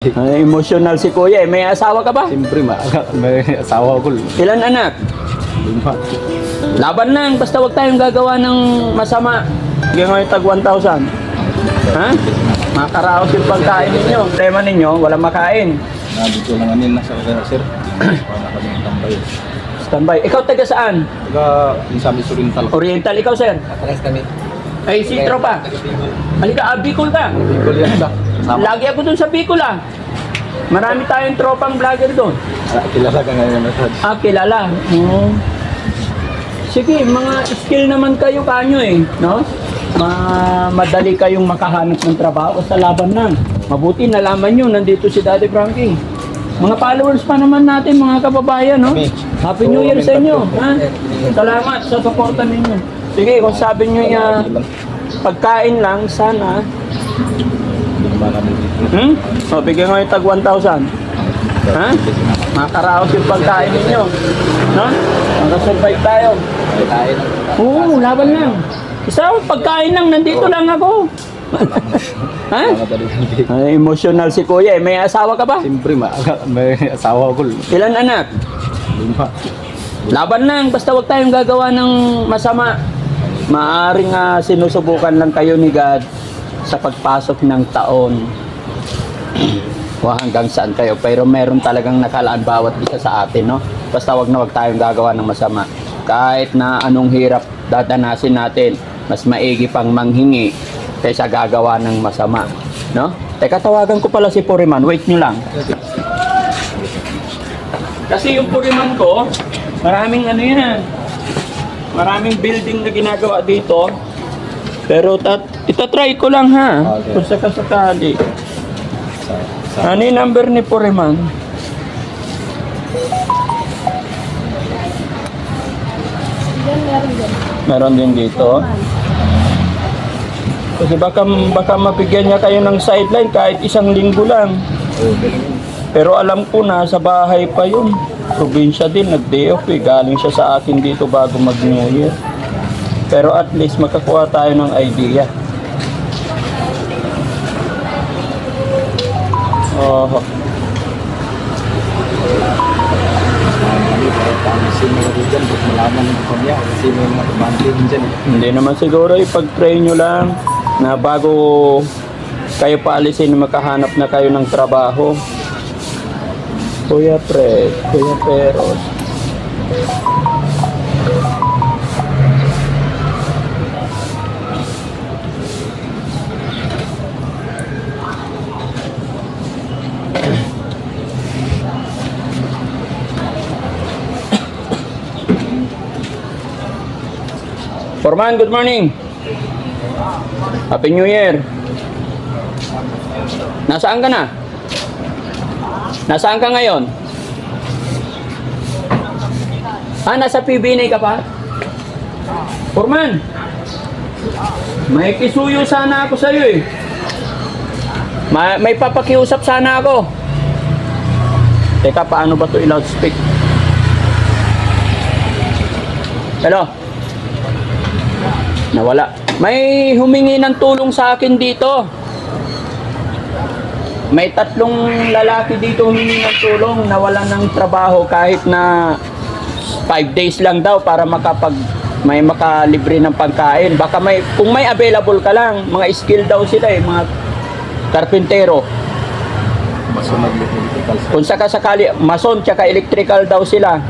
Emotional si Kuya eh. May asawa ka ba? Siyempre, may asawa ko. Ilan anak? 5. Laban lang. Basta wag tayong gagawa ng masama. Bigyan ngayon tag 1,000. Ha? Makakaraos yung pagkain ninyo. Tema ninyo, walang makain. Dito lang anin na sa sir. Para kami tambay. Standby. Ikaw taga saan? Taga Insamis Oriental. Oriental. Ikaw, sir? Pares kami. Ay, si Tropa. Halika, Bicol ka. Bicol yan ba? Sama. Lagi ako dun sa Bicol ah. Marami tayong tropang vlogger doon. Kilala ka ngayon na Sarge. Kilala. Sige, mga skill naman kayo kanyo eh, no? Madali kayong makahanap ng trabaho sa laban lang. Mabuti nalaman nyo, nandito si Daddy Frankie. Mga followers pa naman natin, mga kababayan, no? Happy New Year sa inyo, ha? Salamat sa suporta ninyo. Sige, kung sabi nyo pagkain lang, sana. Bigyan ko yung tag 1,000. Ha? Makakaraos yung pagkain ninyo. No? Makasurvive tayo. Oo, laban lang. Isa, pagkain lang, nandito lang ako. Ha? Emotional si Kuya eh. May asawa ka ba? Siyempre, may asawa ko. Ilan anak? 5. Laban lang, basta wag tayong gagawa ng masama. Maaring sinusubukan lang kayo ni God sa pagpasok ng taon. Hanggang saan kayo. Pero meron talagang nakalaan bawat isa sa atin, no? Basta wag na wag tayong gagawa ng masama. Kahit na anong hirap dadanasin natin, mas maigi pang manghingi kaysa gagawa ng masama, no? Teka, tawagan ko pala si Puriman. Wait nyo lang. Kasi yung Puriman ko, maraming maraming building na ginagawa dito. Pero itatry ko lang ha. Okay. Kung sakasakali. Ano yung number ni Puriman? Meron din dito. Kasi baka mabigyan niya kayo ng sideline kahit isang linggo lang. Pero alam ko na sa bahay pa yun. Probinsya din, nag-day off eh. Galing siya sa akin dito bago mag-New Year. Pero at least makakuha tayo ng idea. Oh. Hindi naman siguro ipag-pray nyo lang na bago kayo paalisin, makahanap na kayo ng trabaho. Kuya Fred, Kuya Peros. Forman, good morning. Happy New Year. Nasaan ka na? Nasaan ka ngayon? Nasa PBNA ka pa? Forman, may kisuyo sana ako sa'yo eh. May papakiusap sana ako. Teka, paano ba ito i-loudspeak? Hello? Nawala. May humingi ng tulong sa akin dito. May 3 lalaki dito humingi ng tulong, nawalan ng trabaho kahit na 5 days lang daw para may makalibre ng pagkain. Baka kung may available ka lang, mga skill daw sila eh, mga karpintero. Kung sakasakali, mason tsaka electrical daw sila.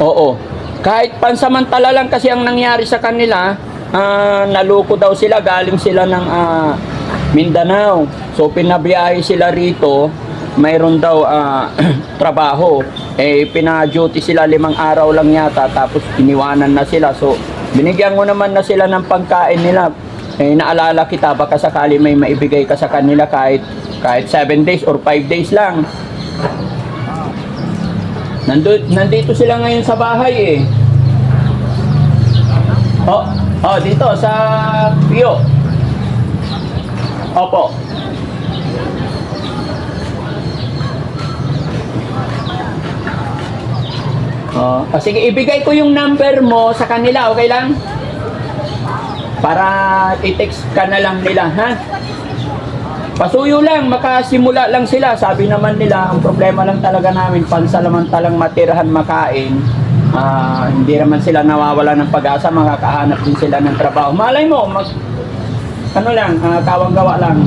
Oo. Kahit pansamantala lang kasi ang nangyari sa kanila, naloko daw sila, galing sila ng Mindanao. So pinabiyahe sila rito, mayroon daw trabaho. Pina-duty sila 5 araw lang yata, tapos iniwanan na sila. So binigyan ko naman na sila ng pagkain nila. Naalala kita, baka sakali may maibigay ka sa kanila kahit 7 days or 5 days lang. Nandito sila ngayon sa bahay eh. Dito sa Pio. Opo. Sige, ibigay ko yung number mo sa kanila, okay lang? Para i-text ka na lang nila, ha? Pasuyo lang, makasimula lang sila. Sabi naman nila, ang problema lang talaga namin, pansamantalang matirahan makain, hindi naman sila nawawala ng pag-asa, makakahanap din sila ng trabaho. Malay mo, kawang gawa lang.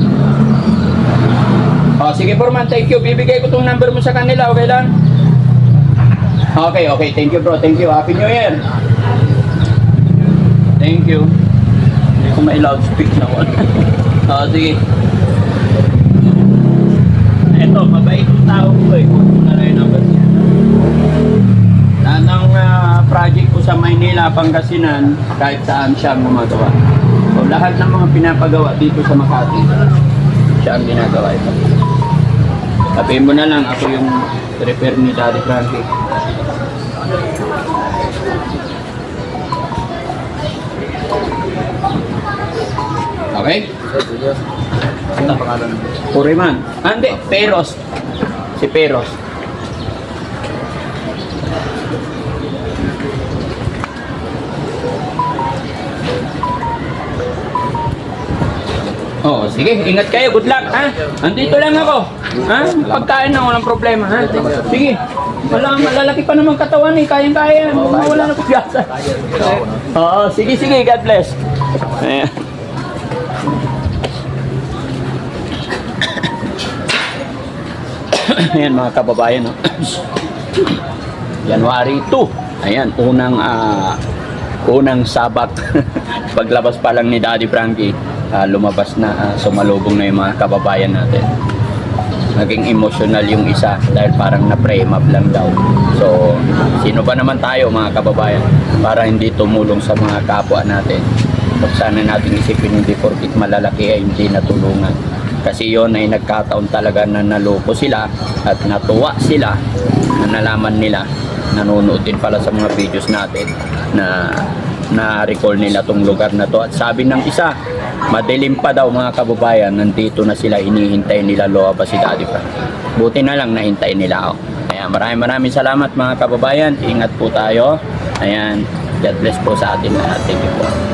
Sige Foreman, thank you. Bibigay ko tong number mo sa kanila, okay lang? Okay, thank you bro, thank you. Happy New Year. Thank you. Hindi ko ma-loudspeak na one. Sige. Ito, mabait yung tao ko eh. Kung na lang yung number niya. Lahat ng project ko sa Maynila, Pangasinan, kahit saan siya ang gumagawa. So, lahat ng mga pinapagawa dito sa Makati, siya ang ginagawa ito. Sabihin mo na lang, ako yung repair ni Daddy Frankie. Okay? Ano ang pangalan? Puriman. Hindi, Peros. Si Peros. Sige, ingat kayo. Good luck, ha? Andito lang ako. Ha? Pagkain na, walang problema, ha? Sige. Malalaki pa naman katawan eh. Kayang-kaya. Wala na pag-asa. Sige. God bless. Ayan. Ayan mga kababayan, no? January 2. Ayan, unang Sabat. Paglabas pa lang ni Daddy Frankie, lumabas na, sumalubong na yung mga kababayan natin. Naging emotional yung isa dahil parang na-frame up lang daw. So, sino ba naman tayo mga kababayan para hindi tumulong sa mga kapwa natin? So, sana natin isipin hindi porkit malalaki ay hindi natulungan. Kasi yon ay nagkataon talaga na naloko sila at natuwa sila na nalaman nila, nanonood din pala sa mga videos natin na na-recall nila tong lugar na to. At sabi ng isa, madilim pa daw mga kababayan, nandito na sila, hinihintay nila Loa si Daddy Frank. Buti na lang nahintay nila ako. Ayan, maraming salamat mga kababayan. Ingat po tayo. Ayan, God bless po sa atin lahat. Thank you po.